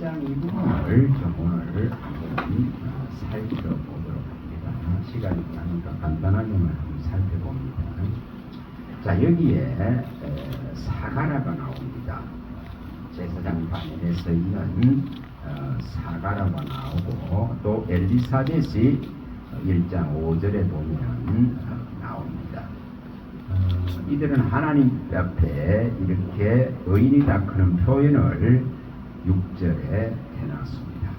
1장 이 부분을 좀 오늘 한번 살펴보도록 합니다. 시간이 나니까 간단하게만 한번 살펴봅니다. 자, 여기에 사가라가 나옵니다. 제사장 반열에서 있는 사가라가 나오고, 또 엘리사벳이 1장 5절에 보면 나옵니다. 이들은 하나님 앞에 이렇게 의인이다 그런 표현을 6절에 해놨습니다.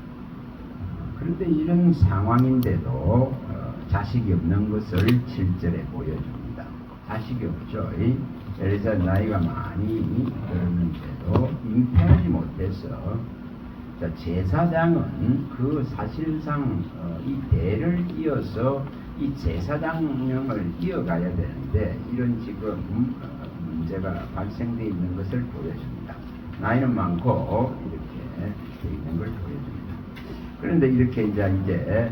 그런데 이런 상황인데도 자식이 없는 것을 7절에 보여줍니다. 자식이 없죠. 엘리사 나이가 많이 들었는데도 잉태하지 못해서, 자, 제사장은 그 사실상 이 대를 이어서 이 제사장령을 이어가야 되는데 이런 지금 문제가 발생되어 있는 것을 보여줍니다. 나이는 많고 이렇게 되어 있는 걸 보여줍니다. 그런데 이렇게 이제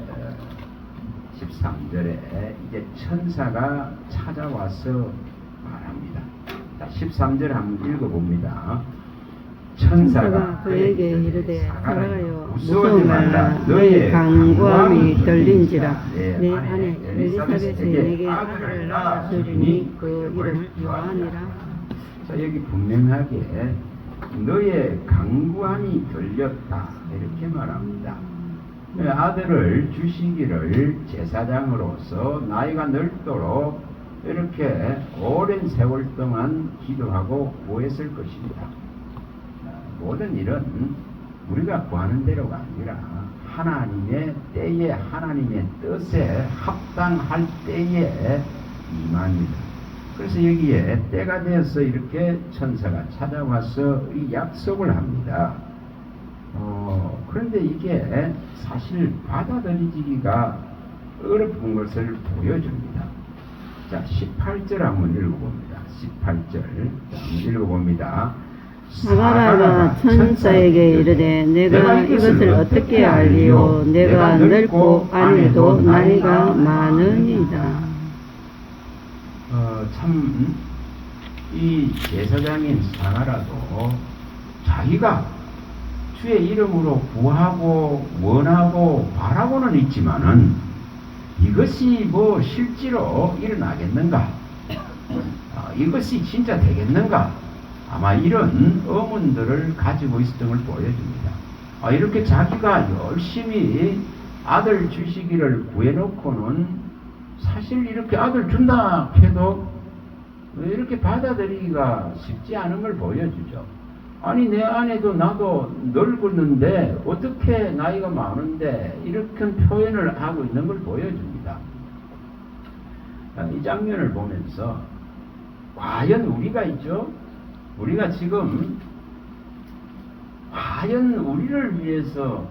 13절에 이제 천사가 찾아와서 말합니다. 자, 13절 한번 읽어봅니다. 천사가 그에게 이르되 사가라여 무서워하지 말라. 너의 강구함이 들린지라. 내 아내 엘리사벳이 내게 아들을 낳았으리니 그 이름 요한이라. 자, 여기 분명하게 너의 강구함이 들렸다 이렇게 말합니다. 아들을 주시기를 제사장으로서 나이가 늙도록 이렇게 오랜 세월 동안 기도하고 구했을 것입니다. 모든 일은 우리가 구하는 대로가 아니라 하나님의 때에, 하나님의 뜻에 합당할 때에 임합니다. 그래서 여기에 때가 되어서 이렇게 천사가 찾아와서 이 약속을 합니다. 그런데 이게 사실 받아들이기가 어렵은 것을 보여줍니다. 자, 18절 한번 읽어봅니다. 18절 한번 읽어봅니다. 사가라가 천사에게 이르되 내가 이것을 어떻게 알리오? 내가 늙고 아내도 나이가 많으니이다. 참 이 제사장인 사가라도 자기가 주의 이름으로 구하고 원하고 바라고는 있지만은 이것이 뭐 실제로 일어나겠는가? 이것이 진짜 되겠는가? 아마 이런 의문들을 가지고 있었던 걸 보여줍니다. 이렇게 자기가 열심히 아들 주시기를 구해놓고는 사실 이렇게 아들 준다 해도 이렇게 받아들이기가 쉽지 않은 걸 보여주죠. 아니, 내 아내도 나도 늙었는데 어떻게 나이가 많은데 이렇게 표현을 하고 있는 걸 보여줍니다. 이 장면을 보면서 과연 우리가 있죠? 우리가 지금 과연 우리를 위해서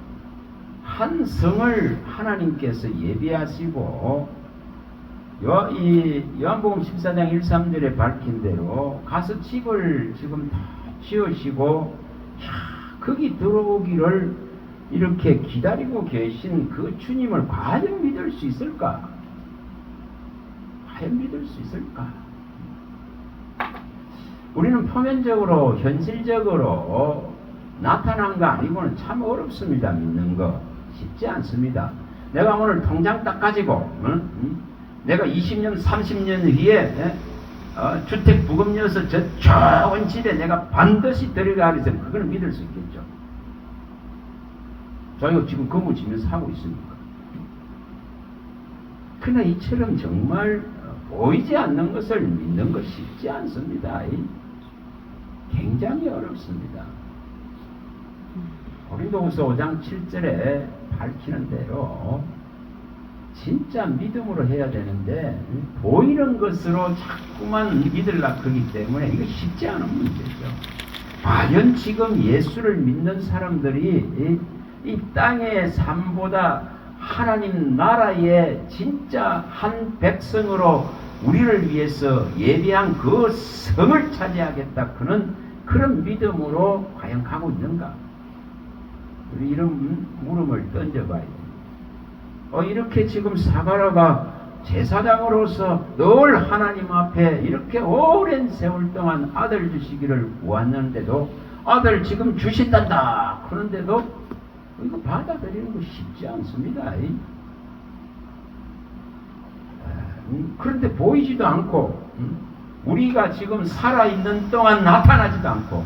한 성을 하나님께서 예비하시고 요한복음 14장 1, 3절에 밝힌 대로 가서 집을 지금 다 지으시고 거기 들어오기를 이렇게 기다리고 계신 그 주님을 과연 믿을 수 있을까? 과연 믿을 수 있을까? 우리는 표면적으로 현실적으로 나타난 거 아니고는 참 어렵습니다. 믿는 거 쉽지 않습니다. 내가 오늘 통장 딱 가지고 내가 20년 30년 뒤에 주택 부금여서 저 좋은 집에 내가 반드시 들어가기 위해서 그걸 믿을 수 있겠죠. 저희가 지금 건물 지면서 하고 있으니까. 그러나 이처럼 정말 보이지 않는 것을 믿는 것 쉽지 않습니다. 굉장히 어렵습니다. 고린도후서 5장 7절에 밝히는 대로 진짜 믿음으로 해야 되는데 보이는 것으로 자꾸만 믿으려고 하기 때문에 이거 쉽지 않은 문제죠. 과연 지금 예수를 믿는 사람들이 이 땅의 삶보다 하나님 나라의 진짜 한 백성으로 우리를 위해서 예비한 그 성을 차지하겠다 그런 믿음으로 과연 가고 있는가? 우리 이런 물음을 던져봐야 됩니다. 이렇게 지금 사가라가 제사장으로서 늘 하나님 앞에 이렇게 오랜 세월 동안 아들 주시기를 구했는데도 아들 지금 주신단다. 그런데도 이거 받아들이는 거 쉽지 않습니다. 그런데 보이지도 않고 우리가 지금 살아있는 동안 나타나지도 않고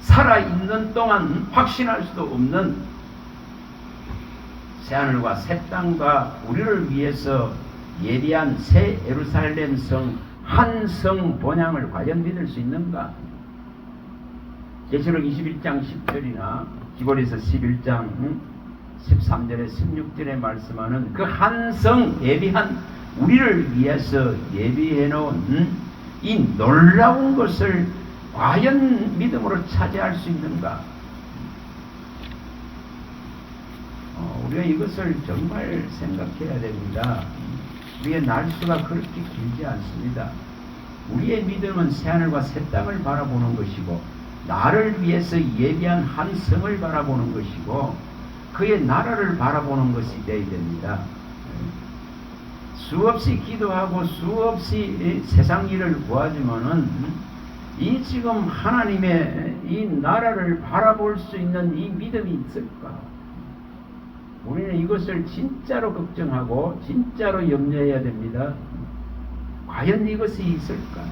살아있는 동안 확신할 수도 없는 새하늘과 새 땅과 우리를 위해서 예비한 새 예루살렘 성 한 성 본향을 과연 믿을 수 있는가? 계시록 21장 10절이나 기볼에서 11장 13절에 16절에 말씀하는 그 한 성 예비한 우리를 위해서 예비해 놓은 이 놀라운 것을 과연 믿음으로 차지할 수 있는가? 우리가 이것을 정말 생각해야 됩니다. 우리의 날수가 그렇게 길지 않습니다. 우리의 믿음은 새하늘과 새 땅을 바라보는 것이고 나를 위해서 예비한 한 성을 바라보는 것이고 그의 나라를 바라보는 것이 되어야 됩니다. 수없이 기도하고 수없이 세상 일을 구하지만은 이 지금 하나님의 이 나라를 바라볼 수 있는 이 믿음이 있을까? 우리는 이것을 진짜로 걱정하고 진짜로 염려해야 됩니다. 과연 이것이 있을까?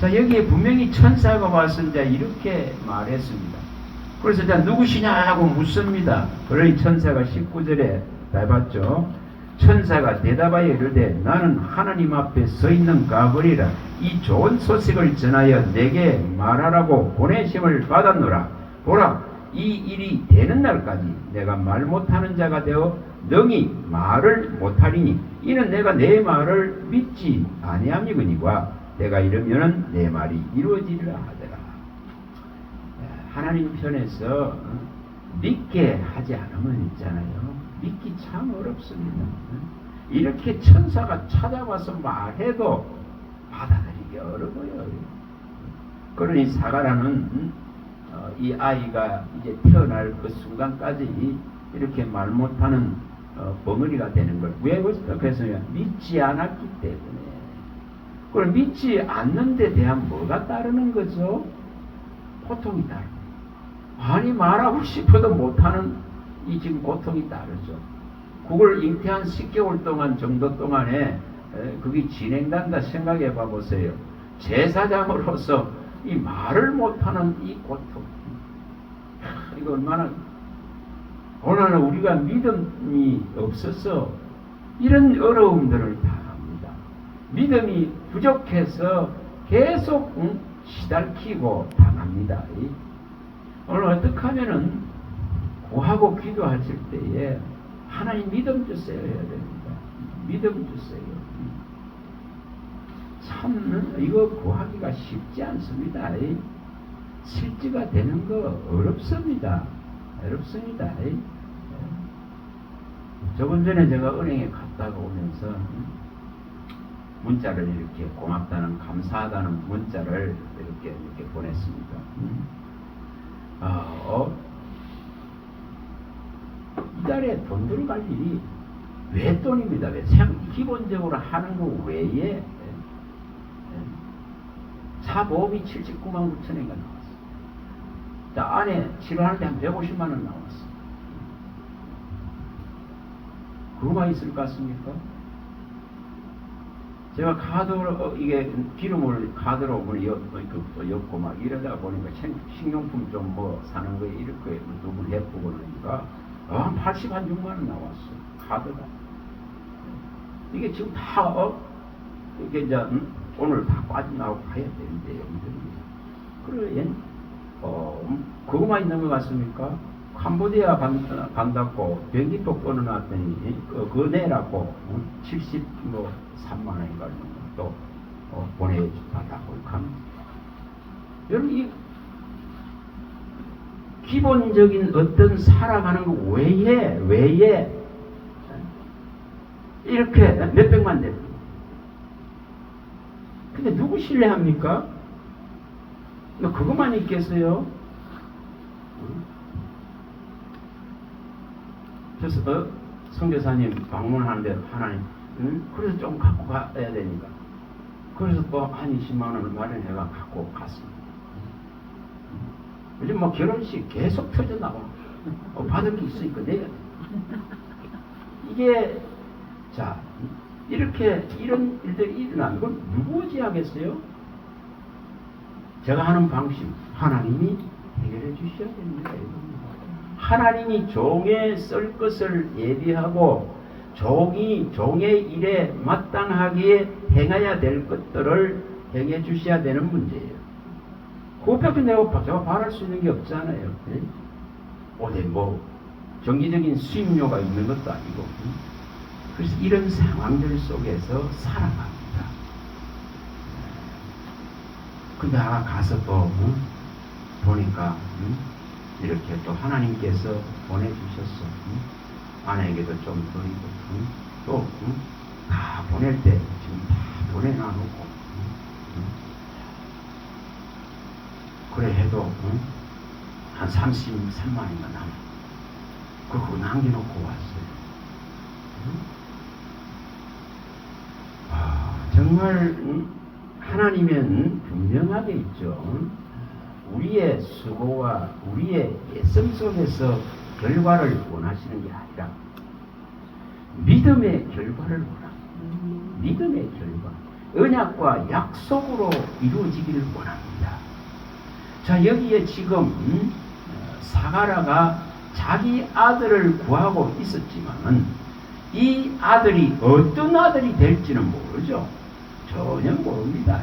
자, 여기에 분명히 천사가 와서 이제 이렇게 말했습니다. 그래서 이제 누구시냐고 묻습니다. 그러니 천사가 19절에 대답했죠. 천사가 대답하여 이르되 나는 하나님 앞에 서 있는 가버리라. 이 좋은 소식을 전하여 내게 말하라고 보내심을 받았노라. 보라, 이 일이 되는 날까지 내가 말 못하는 자가 되어 능히 말을 못하리니 이는 내가 내 말을 믿지 아니함이거니와 내가 이르면은 내 말이 이루어지리라 하더라. 하나님 편에서 믿게 하지 않으면 있잖아요. 믿기 참 어렵습니다. 이렇게 천사가 찾아와서 말해도 받아들이기 어려워요. 그러니 사가라는 이 아이가 이제 태어날 그 순간까지 이렇게 말 못하는 벙어리가 되는 걸 왜 그랬어요? 믿지 않았기 때문에. 그럼 믿지 않는 데 대한 뭐가 따르는 거죠? 고통이 따르고. 아니 말하고 싶어도 못하는 이 지금 고통이 따르죠. 그걸 잉태한 10개월 동안 정도 동안에 그게 진행된다 생각해 봐 보세요. 제사장으로서 이 말을 못하는 이 고통. 이거 얼마나 오늘 우리가 믿음이 없어서 이런 어려움들을 당합니다. 믿음이 부족해서 계속 시달키고 당합니다. 오늘 어떻게 하면은 구하고 기도하실 때에 하나님 믿음 주세요 해야 됩니다. 믿음 주세요. 참 이거 구하기가 쉽지 않습니다. 실지가 되는 거 어렵습니다. 어렵습니다. 조금 전에 제가 은행에 갔다가 오면서 문자를 이렇게 고맙다는 감사하다는 문자를 이렇게 보냈습니다. 이달에 돈 들어갈 일이 외돈입니다. 기본적으로 하는 거 외에 차 보험이 79만 9천 원가 나왔어요. 자, 안에 치료하는데 한 150만 원 나왔어요. 그거만 있을 것 같습니까? 제가 카드로 이게 기름을 카드로 엮고 막 이러다 보니까 식료품 좀 뭐 사는 거에 이렇게 누굴 해보고 그러니까 한 86만 원 나왔어. 카드가. 이게 지금 다 이게 이제 오늘 다 빠져나오고 가야 되는데 그래 그거만 있는 것 같습니까? 캄보디아 간다고 비행기표 끊어놨더니 그거 내라고 73만 원인가 또 보내달라고 합니다. 여러분 이 기본적인 어떤 살아가는 거 외에 이렇게 몇백만 대. 근데 누구 신뢰합니까? 그것만 있겠어요? 그래서 선교사님 방문하는데 하나님 그래서 좀 갖고 가야 되니까 그래서 또 한 20만 원을 마련해가 갖고 갔습니다. 요즘 뭐 결혼식 계속 터져나와. 받을 게 있으니까 내야 돼. 이게, 자, 이렇게, 이런 일들이 일어나면 이걸 누구 의지하겠어요? 제가 하는 방식, 하나님이 해결해 주셔야 됩니다. 하나님이 종에 쓸 것을 예비하고, 종의 일에 마땅하게 행해야 될 것들을 행해 주셔야 되는 문제예요. 그것밖에 제가 바랄 수 있는 게 없잖아요. 네? 어디 뭐 정기적인 수입료가 있는 것도 아니고. 그래서 이런 상황들 속에서 살아갑니다. 근데 가서 또 보니까 이렇게 또 하나님께서 보내주셨어. 아내에게도 좀 드리고 또 다 보낼 때 지금 다 보내놔놓고 그래 해도 한 33만이가 남아. 그거 남겨놓고 왔어요. 정말 하나님은 분명하게 있죠. 우리의 수고와 우리의 애씀 속에서 결과를 원하시는 게 아니라 믿음의 결과를 원합니다. 믿음의 결과, 언약과 약속으로 이루어지기를 원합니다. 자, 여기에 지금 사가라가 자기 아들을 구하고 있었지만 이 아들이 어떤 아들이 될지는 모르죠. 전혀 모릅니다.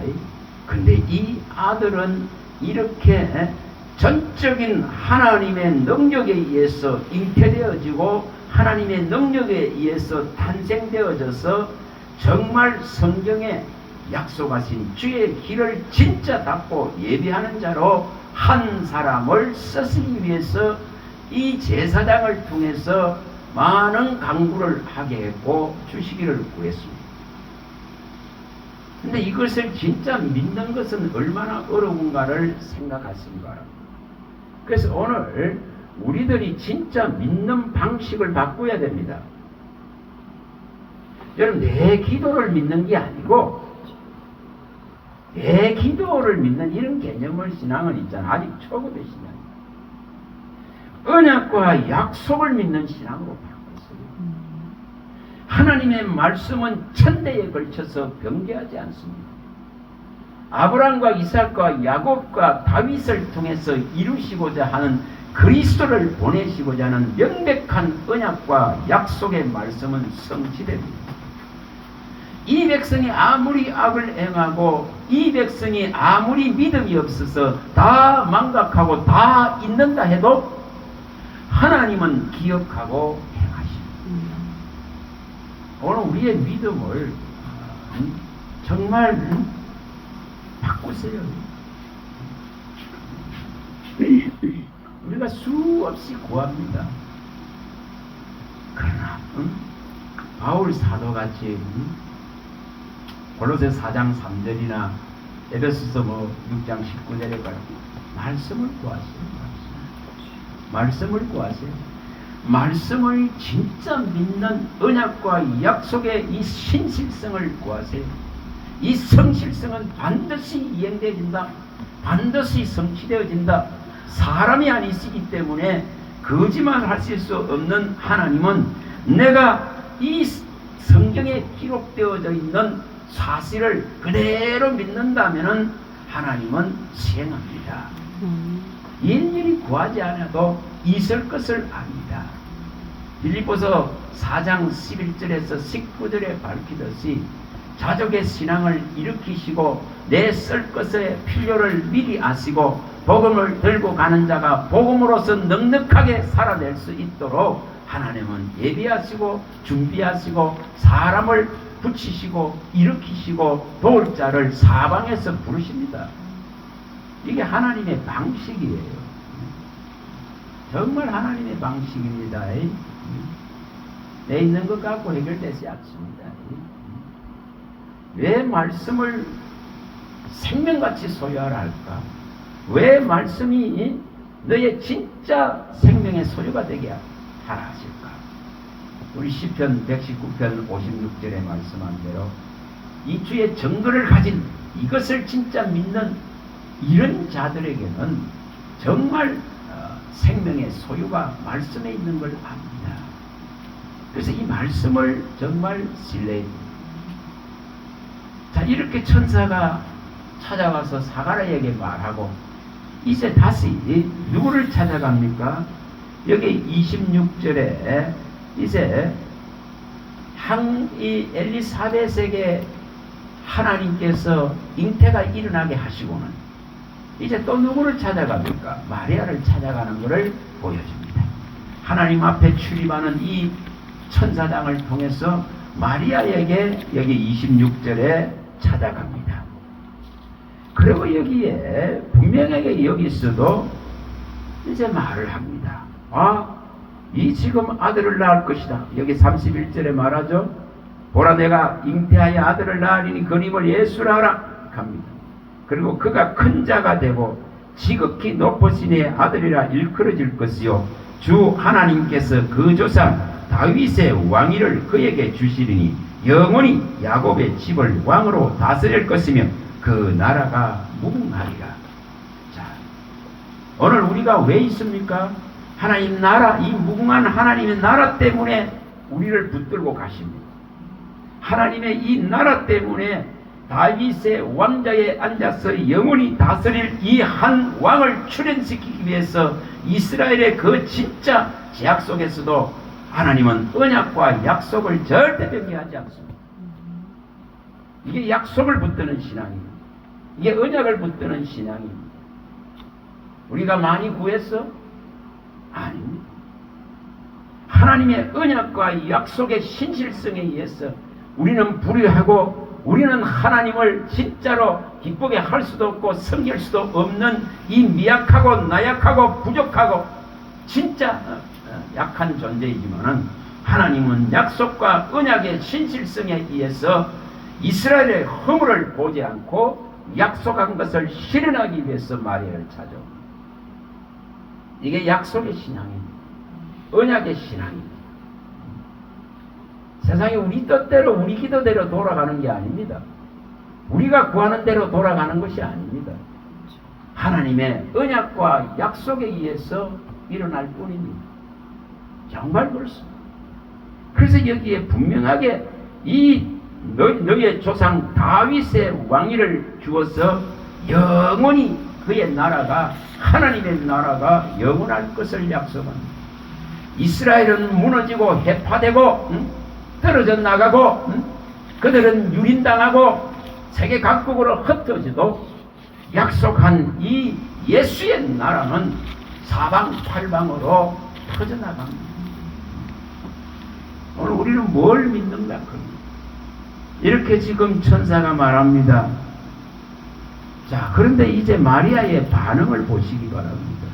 근데 이 아들은 이렇게 전적인 하나님의 능력에 의해서 잉태되어지고 하나님의 능력에 의해서 탄생되어져서 정말 성경에 약속하신 주의 길을 진짜 닫고 예비하는 자로 한 사람을 쓰시기 위해서 이 제사장을 통해서 많은 강구를 하게 했고 주시기를 구했습니다. 근데 이것을 진짜 믿는 것은 얼마나 어려운가를 생각하시기 바랍니다. 그래서 오늘 우리들이 진짜 믿는 방식을 바꿔야 됩니다. 여러분, 내 기도를 믿는 게 아니고 내 기도를 믿는 이런 개념을 신앙은 있잖아. 아직 초급의 신앙. 언약과 약속을 믿는 신앙으로 바꿨어요. 하나님의 말씀은 천대에 걸쳐서 변개하지 않습니다. 아브라함과 이삭과 야곱과 다윗을 통해서 이루시고자 하는 그리스도를 보내시고자 하는 명백한 언약과 약속의 말씀은 성취됩니다. 이 백성이 아무리 악을 행하고 이 백성이 아무리 믿음이 없어서 다 망각하고 다 잊는다 해도 하나님은 기억하고 행하십니다. 오늘 우리의 믿음을 정말 바꾸세요. 우리가 수없이 구합니다. 그러나 바울 사도같이 골로새 4장 3절이나 에베소서 6장 19절에 가서 말씀을 구하세요. 말씀을 구하세요. 말씀을 진짜 믿는 언약과 약속의 이 신실성을 구하세요. 이 성실성은 반드시 이행되어진다. 반드시 성취되어진다. 사람이 아니시기 때문에 거짓말하실 수 없는 하나님은 내가 이 성경에 기록되어져 있는 사실을 그대로 믿는다면 하나님은 시행합니다. 일일이 구하지 않아도 있을 것을 압니다. 빌립보서 4장 11절에서 19절에 밝히듯이 자족의 신앙을 일으키시고 내 쓸 것의 필요를 미리 아시고 복음을 들고 가는 자가 복음으로서 넉넉하게 살아낼 수 있도록 하나님은 예비하시고 준비하시고 사람을 붙이시고 일으키시고 도울 자를 사방에서 부르십니다. 이게 하나님의 방식이에요. 정말 하나님의 방식입니다. 내 있는 것 갖고 해결되지 않습니다. 왜 말씀을 생명같이 소유하라 할까? 왜 말씀이 너의 진짜 생명의 소유가 되게 하라 하실까? 우리 시편 119편 56절에 말씀한 대로 이 주의 정도를 가진 이것을 진짜 믿는 이런 자들에게는 정말 생명의 소유가 말씀에 있는 걸 압니다. 그래서 이 말씀을 정말 신뢰해 줍니다. 자, 이렇게 천사가 찾아와서 사가랴에게 말하고 이제 다시 누구를 찾아갑니까? 여기 26절에 이제 이 엘리사벳에게 하나님께서 잉태가 일어나게 하시고는 이제 또 누구를 찾아갑니까? 마리아를 찾아가는 것을 보여줍니다. 하나님 앞에 출입하는 이 천사장을 통해서 마리아에게 여기 26절에 찾아갑니다. 그리고 여기에 분명하게 여기서도 이제 말을 합니다. 이 지금 아들을 낳을 것이다. 여기 31절에 말하죠. 보라 내가 잉태하여 아들을 낳으리니 그 이름을 예수라 하라 합니다. 그리고 그가 큰 자가 되고 지극히 높으신 이의 아들이라 일컬어질 것이요 주 하나님께서 그 조상 다윗의 왕위를 그에게 주시리니 영원히 야곱의 집을 왕으로 다스릴 것이며 그 나라가 무궁하리라. 자, 오늘 우리가 왜 있습니까? 하나님 나라, 이 무궁한 하나님의 나라 때문에 우리를 붙들고 가십니다. 하나님의 이 나라 때문에 다윗의 왕자에 앉아서 영원히 다스릴 이 한 왕을 출현시키기 위해서 이스라엘의 그 진짜 제약 속에서도 하나님은 언약과 약속을 절대 변경하지 않습니다. 이게 약속을 붙드는 신앙입니다. 이게 언약을 붙드는 신앙입니다. 우리가 많이 구했어? 아닙니다. 하나님의 언약과 약속의 신실성에 의해서 우리는 불의하고 우리는 하나님을 진짜로 기쁘게 할 수도 없고 섬길 수도 없는 이 미약하고 나약하고 부족하고 진짜 약한 존재이지만은 하나님은 약속과 언약의 신실성에 의해서 이스라엘의 허물을 보지 않고 약속한 것을 실현하기 위해서 마리아를 찾아옵니다. 이게 약속의 신앙입니다. 언약의 신앙입니다. 세상이 우리 뜻대로 우리 기도대로 돌아가는 게 아닙니다. 우리가 구하는 대로 돌아가는 것이 아닙니다. 하나님의 언약과 약속에 의해서 일어날 뿐입니다. 정말 그렇습니다. 그래서 여기에 분명하게 이 너희의 조상 다윗의 왕위를 주어서 영원히 그의 나라가 하나님의 나라가 영원할 것을 약속합니다. 이스라엘은 무너지고 해파되고 떨어져 나가고 그들은 유린당하고 세계 각국으로 흩어져도 약속한 이 예수의 나라는 사방팔방으로 퍼져나갑니다. 오늘 우리는 뭘 믿는가? 이렇게 지금 천사가 말합니다. 자, 그런데 이제 마리아의 반응을 보시기 바랍니다.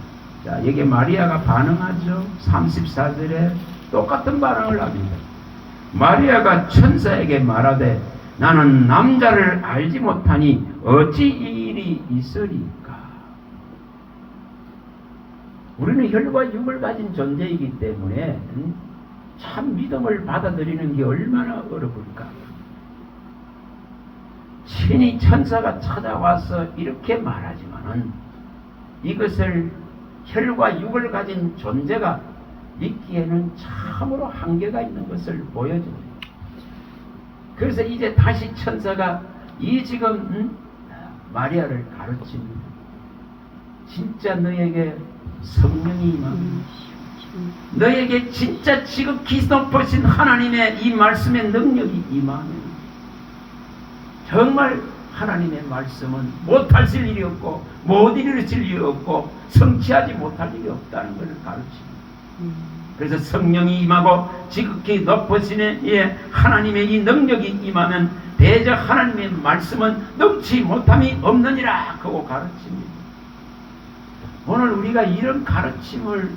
자, 여기 마리아가 반응하죠. 34절에 똑같은 반응을 합니다. 마리아가 천사에게 말하되 나는 남자를 알지 못하니 어찌 이 일이 있으리까? 우리는 혈과 육을 가진 존재이기 때문에 참 믿음을 받아들이는 게 얼마나 어려울까? 친히 천사가 찾아와서 이렇게 말하지만은 이것을 혈과 육을 가진 존재가 믿기에는 참으로 한계가 있는 것을 보여줍니다. 그래서 이제 다시 천사가 이 지금 마리아를 가르칩니다. 진짜 너에게 성령이 임합니다. 너에게 진짜 지극히 높으신 하나님의 이 말씀의 능력이 임하면 정말 하나님의 말씀은 못하실 일이 없고 못 이루실 일이 없고 성취하지 못할 일이 없다는 것을 가르칩니다. 그래서 성령이 임하고 지극히 높으신 하나님의 이 능력이 임하면 대저 하나님의 말씀은 넘치 못함이 없느니라 하고 가르칩니다. 오늘 우리가 이런 가르침을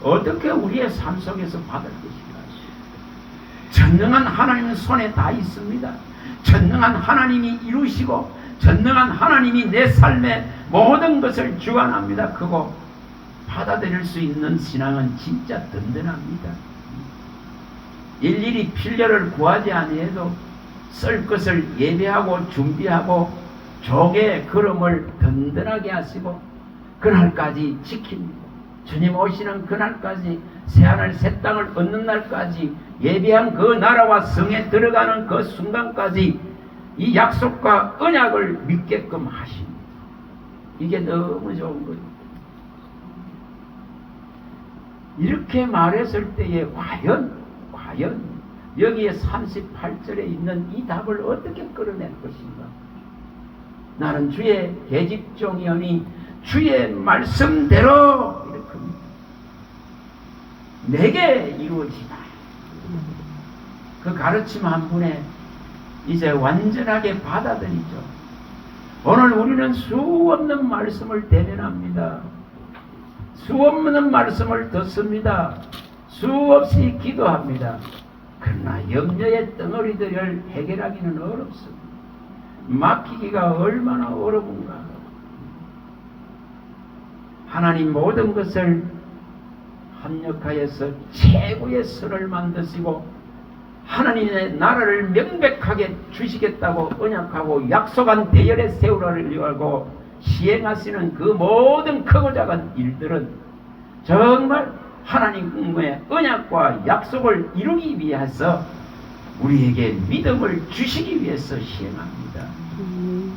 어떻게 우리의 삶 속에서 받을 것인가? 전능한 하나님 손에 다 있습니다. 전능한 하나님이 이루시고 전능한 하나님이 내 삶의 모든 것을 주관합니다. 그거 받아들일 수 있는 신앙은 진짜 든든합니다. 일일이 필요를 구하지 아니해도 쓸 것을 예배하고 준비하고 족의 걸음을 든든하게 하시고 그날까지 지킵니다. 주님 오시는 그날까지 새하늘 새 땅을 얻는 날까지 예비한 그 나라와 성에 들어가는 그 순간까지 이 약속과 언약을 믿게끔 하십니다. 이게 너무 좋은 거예요. 이렇게 말했을 때에 과연 여기에 38절에 있는 이 답을 어떻게 끌어낼 것인가? 나는 주의 계집종이오니 주의 말씀대로 이렇게 내게 이루어지다. 그 가르침 한 분에 이제 완전하게 받아들이죠. 오늘 우리는 수없는 말씀을 대면합니다. 수없는 말씀을 듣습니다. 수없이 기도합니다. 그러나 염려의 덩어리들을 해결하기는 어렵습니다. 맡기기가 얼마나 어려운가. 하나님 모든 것을 합력하여서 최고의 선을 만드시고 하나님의 나라를 명백하게 주시겠다고 언약하고 약속한 대열의 세월을 하고 시행하시는 그 모든 크고 작은 일들은 정말 하나님의 언약과 약속을 이루기 위해서 우리에게 믿음을 주시기 위해서 시행합니다.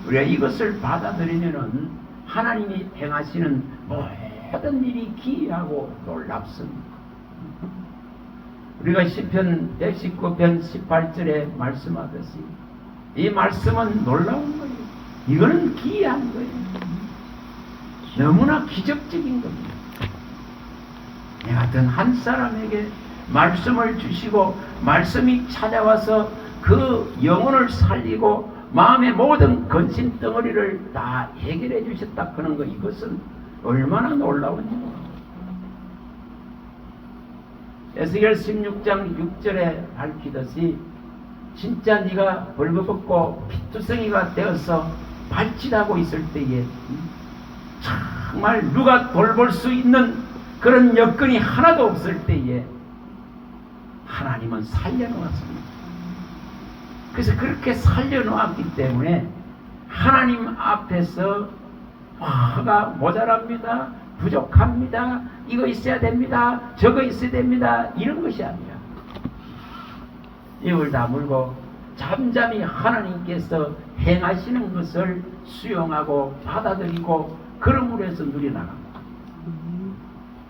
우리가 이것을 받아들이면은 하나님이 행하시는 모든 일이 기이하고 놀랍습니다. 우리가 시편 119편 18절에 말씀하듯이 이 말씀은 놀라운 거예요. 이거는 기이한 거예요. 너무나 기적적인 겁니다. 내 같은 한 사람에게 말씀을 주시고 말씀이 찾아와서 그 영혼을 살리고 마음의 모든 근심 덩어리를 다 해결해 주셨다 그런 거, 이것은 얼마나 놀라운지. 에스겔 16장 6절에 밝히듯이 진짜 네가 벌거벗고 피투성이가 되어서 발짓하고 있을 때에 정말 누가 돌볼 수 있는 그런 여건이 하나도 없을 때에 하나님은 살려놓았습니다. 그래서 그렇게 살려놓았기 때문에 하나님 앞에서 화가 모자랍니다, 부족합니다, 이거 있어야 됩니다, 저거 있어야 됩니다, 이런 것이 아니라 입을 다물고 잠잠히 하나님께서 행하시는 것을 수용하고 받아들이고 그러므로 해서 누려나갑니다.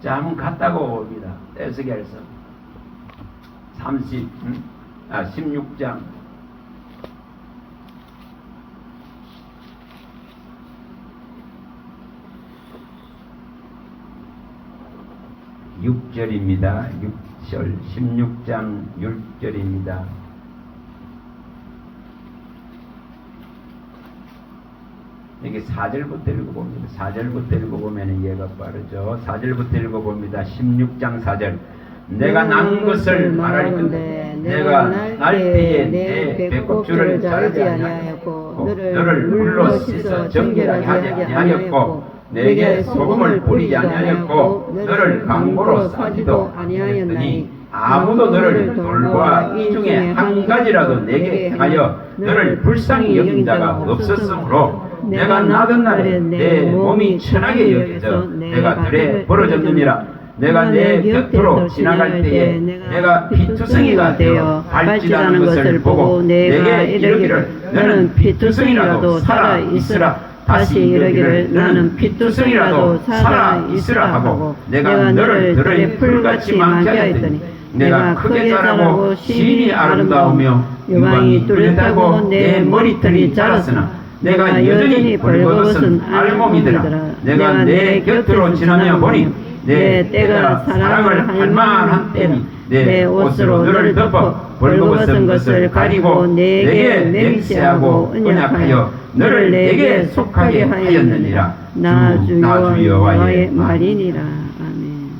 자, 한번 갔다고 봅니다. 에스겔서 16장 6절입니다. 6절 16장 6절입니다. 여기 4절부터 읽어봅니다. 4절부터 읽어보면 이해가 빠르죠. 4절부터 읽어봅니다. 16장 4절. 내가 난 것을 말하리건대 내가 날 때에 내 배꼽줄을 자르지 아니하였고 너를 물로 씻어 정결하게 하지 아니하였고 내게 소금을 뿌리지 아니하였고 너를 강보로 싸지도 아니하였더니 아무도 너를 돌보아 이 중에 한 가지라도 내게 행하여 너를 불쌍히 여긴 자가 없었으므로 내가 나던 날에 내 몸이 천하게 여겨져 내가 들에 벌어졌느니라. 내가 내 곁으로 지나갈 때에 내가 피투성이가 되어 발짓하는 것을 보고 내게 이르기를 너는 피투성이라도 살아 있으라. 다시 이르기를 나는 피투성이라도 살아 있으라 하고 내가 너를 들의 풀같이 많게 하였더니 내가 크게 자라고 심히 아름다우며 유방이 뚜렷하고 내 머리털이 자랐으나 내가 여전히 벌거벗은 알몸이더라. 내가 내 곁으로 지나며 보니 내 때가 사랑을 할 만한 때니 내 옷으로 너를 덮어 벌거벗은 것을 가리고 내게 맹세하고 언약하여 너를 내게 속하게 하였느니라. 나 주 여호와의 말이니라. 아멘.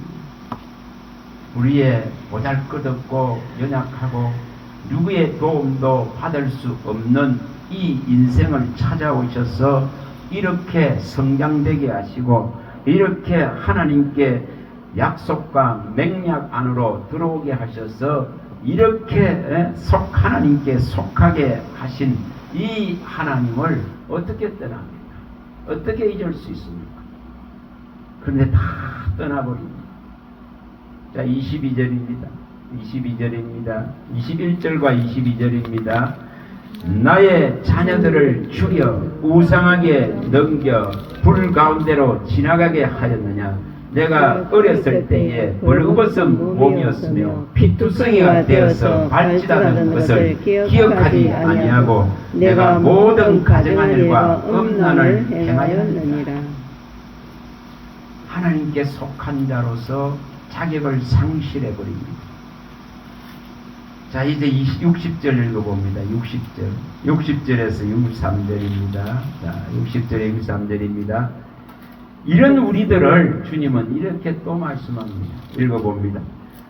우리의 보잘것없고 연약하고 누구의 도움도 받을 수 없는 이 인생을 찾아오셔서 이렇게 성장되게 하시고 이렇게 하나님께 약속과 맹약 안으로 들어오게 하셔서 이렇게 하나님께 속하게 하신 이 하나님을 어떻게 떠납니까? 어떻게 잊을 수 있습니까? 그런데 다 떠나버립니다. 자, 22절입니다. 22절입니다. 21절과 22절입니다. 나의 자녀들을 죽여 우상하게 넘겨 불 가운데로 지나가게 하였느냐. 내가 어렸을 때에 벌거벗은 몸이었으며 피투성이가 되어서 발짓하는 것을 기억하지 아니하고 내가 모든 가정한 일과 음란을 행하였느니라. 하나님께 속한 자로서 자격을 상실해버립니다. 자, 이제 60절 읽어봅니다. 60절. 60절에서 63절입니다. 자, 60절에 63절입니다. 이런 우리들을 주님은 이렇게 또 말씀합니다. 읽어봅니다.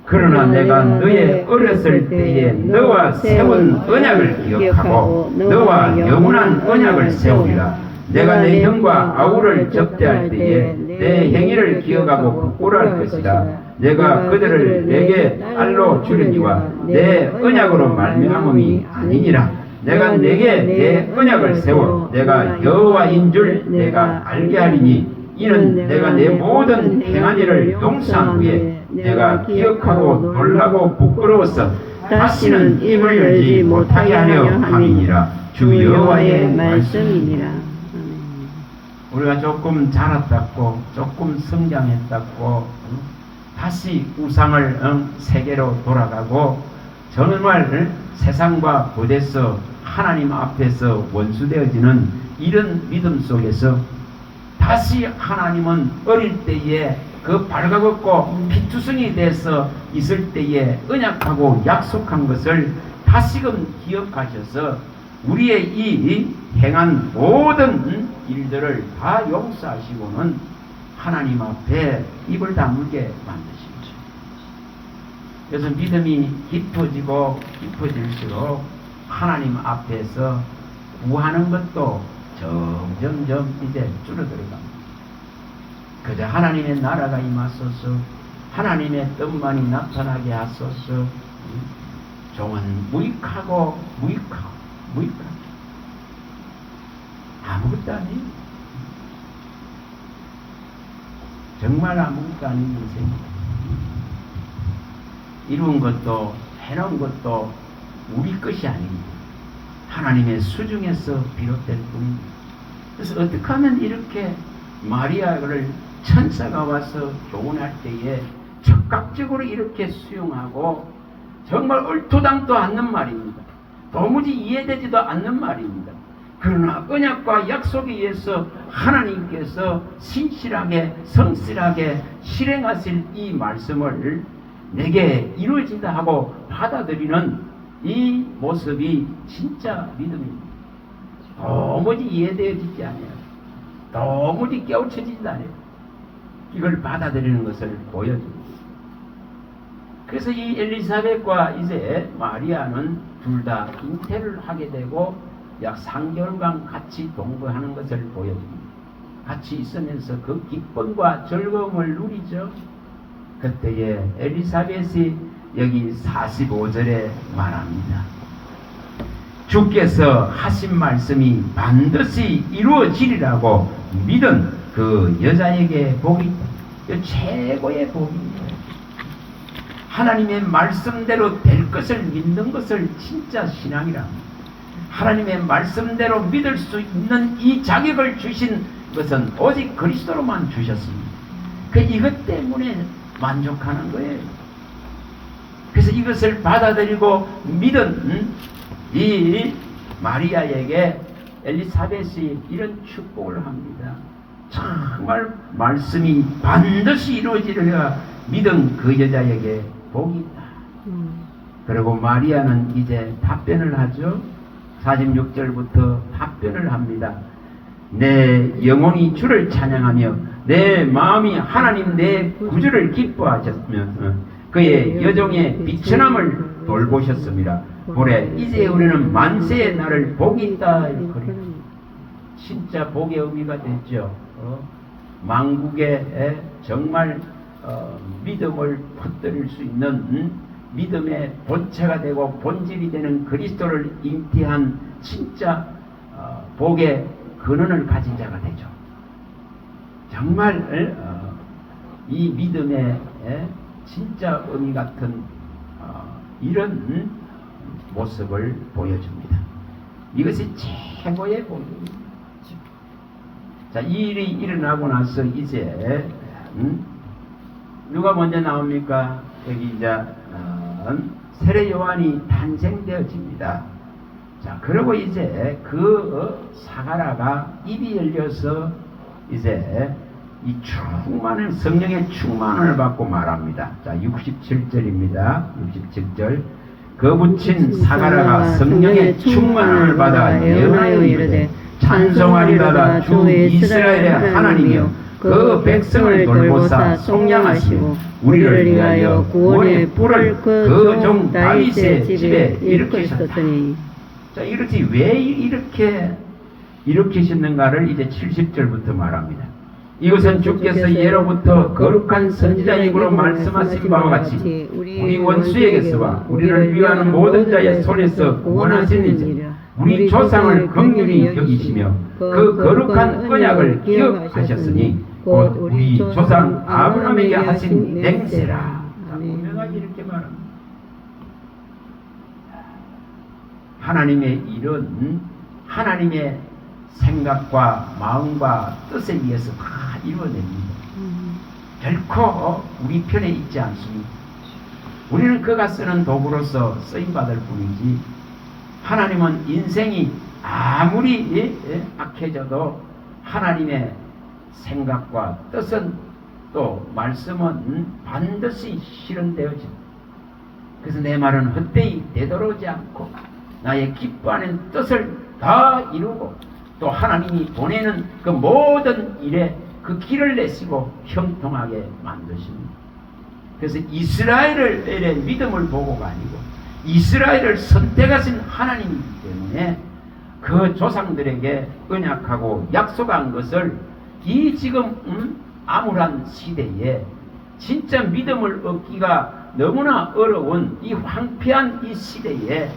그러나 내가 너의 어렸을 때에 너와 세운 언약을 기억하고 너와 영원한 언약을 세우리라. 내가 내 형과 아우를 접대할 때에 내 행위를 기억하고 부끄러워할 것이라. 내가 그들을 내게 알로 주려니와 내 언약으로 말미암음이 아니니라. 내가 내게 내 언약을 세워 내가 여호와인 줄 내가 알게 하리니 이는 내가 내 모든 행한 일을 용서한 후에 내가 기억하고 놀라고 부끄러워서 다시는 입을 열지 못하게 하려 함이니라. 주 여호와의 말씀이니라. 우리가 조금 자랐다고 조금 성장했다고 다시 우상을 세계로 돌아가고 정말 세상과 부대서 하나님 앞에서 원수되어지는 이런 믿음 속에서 다시 하나님은 어릴 때에 그 발가벗고 피투성이 돼서 있을 때에 언약하고 약속한 것을 다시금 기억하셔서 우리의 이 행한 모든 일들을 다 용서하시고는 하나님 앞에 입을 다물게 만드십니다. 그래서 믿음이 깊어지고 깊어질수록 하나님 앞에서 구하는 것도 점점점 이제 줄어들어갑니다. 그저 하나님의 나라가 임하소서, 하나님의 뜻만이 나타나게 하소서. 종은 무익하고 아무것도 아니에요. 정말 아무것도 아닌 인생입니다. 이룬 것도 해놓은 것도 우리 것이 아닙니다. 하나님의 수중에서 비롯될 뿐입니다. 그래서 어떻게 하면 이렇게 마리아를 천사가 와서 조언할 때에 적극적으로 이렇게 수용하고 정말 얼토당도 않는 말입니다. 도무지 이해되지도 않는 말입니다. 그러나 언약과 약속에 의해서 하나님께서 신실하게 성실하게 실행하실 이 말씀을 내게 이루어진다 하고 받아들이는 이 모습이 진짜 믿음입니다. 도무지 이해되어지지 않아요. 도무지 깨우쳐지지 않아요. 이걸 받아들이는 것을 보여줍니다. 그래서 이 엘리사벳과 이제 마리아는 둘 다 잉태를 하게 되고 약 3개월간 같이 동거하는 것을 보여줍니다. 같이 있으면서 그 기쁨과 즐거움을 누리죠. 그때에 엘리사벳이 여기 45절에 말합니다. 주께서 하신 말씀이 반드시 이루어지리라고 믿은 그 여자에게 복이 있다. 최고의 복입니다. 하나님의 말씀대로 될 것을 믿는 것을 진짜 신앙이라 합니다. 하나님의 말씀대로 믿을 수 있는 이 자격을 주신 것은 오직 그리스도로만 주셨습니다. 이것 때문에 만족하는 거예요. 그래서 이것을 받아들이고 믿은 이 마리아에게 엘리사벳이 이런 축복을 합니다. 정말 말씀이 반드시 이루어지리라 믿은 그 여자에게 복이 있다. 그리고 마리아는 이제 답변을 하죠. 46절부터 답변을 합니다. 내 영혼이 주를 찬양하며 내 마음이 하나님 내 구주를 기뻐하셨으며 그의 여종의 비천함을 돌보셨습니다. 보래 이제 우리는 만세의 날을 복이 있다. 진짜 복의 의미가 됐죠. 만국에 정말 믿음을 퍼뜨릴 수 있는 믿음의 본체가 되고 본질이 되는 그리스도를 잉태한 진짜 복의 근원을 가진 자가 되죠. 정말 이 믿음의 진짜 의미 같은 이런 모습을 보여줍니다. 이것이 최고의 복입니다. 자, 이 일이 일어나고 나서 이제 누가 먼저 나옵니까? 여기 이제 세례 요한이 탄생되어집니다. 자, 그리고 이제 그 사가라가 입이 열려서 이제 이 충만한 성령의 충만을 받고 말합니다. 자, 67절입니다. 67절. 그 붙인 사가라가 성령의 충만을 받아 예언하여 이르되 찬송하리로다 주 이스라엘의 하나님이여 그 백성을 돌보사 속량하시고 우리를 위하여 구원의 뿔을 그 종 다윗의 집에 일으키셨다. 자, 이렇게 왜 이렇게 일으키셨는가를 이제 70절부터 말합니다. 이것은 주께서 예로부터 거룩한 선지자 입으로 말씀하신 바와 같이 우리 원수에게서와 우리를 위하는 모든 자의 손에서 구원하시는지 우리 조상을 긍휼히 여기시며 그 거룩한 언약을 기억하셨으니 곧 우리 조상 아브라함에게 하신 맹세라. 분명하게 이렇게 말합니다. 하나님의 일은 하나님의 생각과 마음과 뜻에 의해서 다 이루어냅니다. 결코 우리 편에 있지 않습니다. 우리는 그가 쓰는 도구로서 쓰임받을 뿐이지 하나님은 인생이 아무리 악해져도 하나님의 생각과 뜻은 또 말씀은 반드시 실현되어집니다. 그래서 내 말은 헛되이 되돌아오지 않고 나의 기뻐하는 뜻을 다 이루고 또 하나님이 보내는 그 모든 일에 그 길을 내시고 형통하게 만드십니다. 그래서 이스라엘의 믿음을 보고가 아니고 이스라엘을 선택하신 하나님이기 때문에 그 조상들에게 언약하고 약속한 것을 이 지금 암울한 시대에 진짜 믿음을 얻기가 너무나 어려운 이 황폐한 이 시대에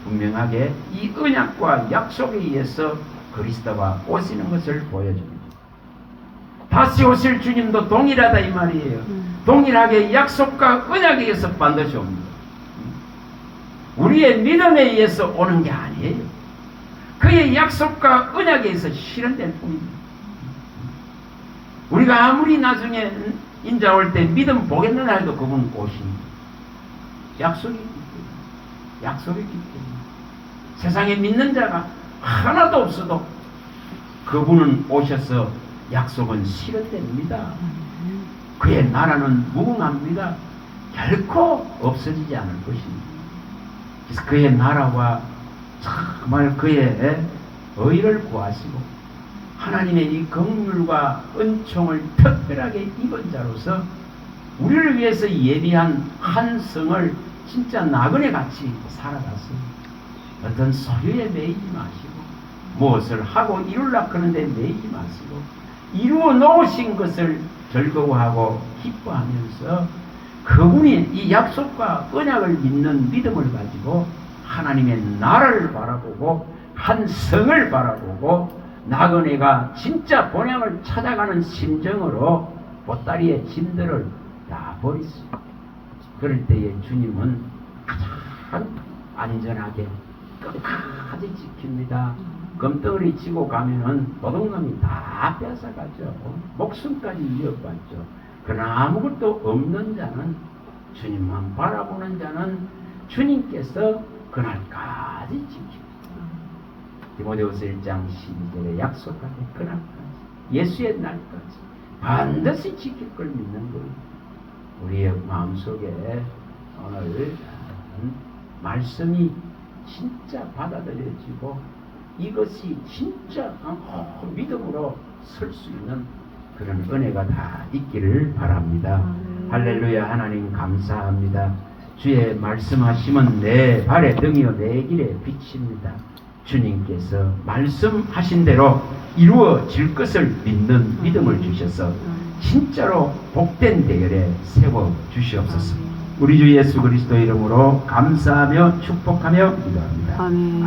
분명하게 이 언약과 약속에 의해서 그리스도가 오시는 것을 보여줍니다. 다시 오실 주님도 동일하다 이 말이에요. 동일하게 약속과 언약에 의해서 반드시 옵니다. 우리의 믿음에 의해서 오는 게 아니에요. 그의 약속과 언약에 의해서 실현될 뿐입니다. 우리가 아무리 나중에 인자 올 때 믿음 보겠느냐 해도 그분 오십니다. 약속이 있기 때문에. 약속이 있기 때문에. 세상에 믿는 자가 하나도 없어도 그분은 오셔서 약속은 실현됩니다. 그의 나라는 무궁합니다. 결코 없어지지 않을 것입니다. 그래서 그의 나라와 정말 그의 의를 구하시고 하나님의 이 긍휼과 은총을 특별하게 입은 자로서 우리를 위해서 예비한 한 성을 진짜 나그네 같이 살아갔습니다. 어떤 소유에 매이지 마시고 무엇을 하고 이루려고 하는데 매이지 마시고 이루어 놓으신 것을 즐거워하고 기뻐하면서 그분이 이 약속과 언약을 믿는 믿음을 가지고 하나님의 나라를 바라보고 한 성을 바라보고 나그네가 진짜 본향을 찾아가는 심정으로 보따리의 짐들을 다 버리십니다. 그럴 때에 주님은 가장 안전하게 끝까지 지킵니다. 금덩어리 지고 가면은 도둑놈이 다 뺏어가죠. 목숨까지 위협받죠. 그러나 아무것도 없는 자는 주님만 바라보는 자는 주님께서 그날까지 지킵니다. 디모데후서 1장 12절에 약속하되 그날까지 예수의 날까지 반드시 지킬 걸 믿는 거예요. 우리의 마음속에 오늘 말씀이 진짜 받아들여지고 이것이 진짜 믿음으로 설 수 있는 그런 은혜가 다 있기를 바랍니다. 할렐루야. 하나님 감사합니다. 주의 말씀하심은 내 발의 등이요 내 길의 빛입니다. 주님께서 말씀하신 대로 이루어질 것을 믿는 믿음을 주셔서 진짜로 복된 대열에 세워 주시옵소서. 우리 주 예수 그리스도 이름으로 감사하며 축복하며 기도합니다. 아멘.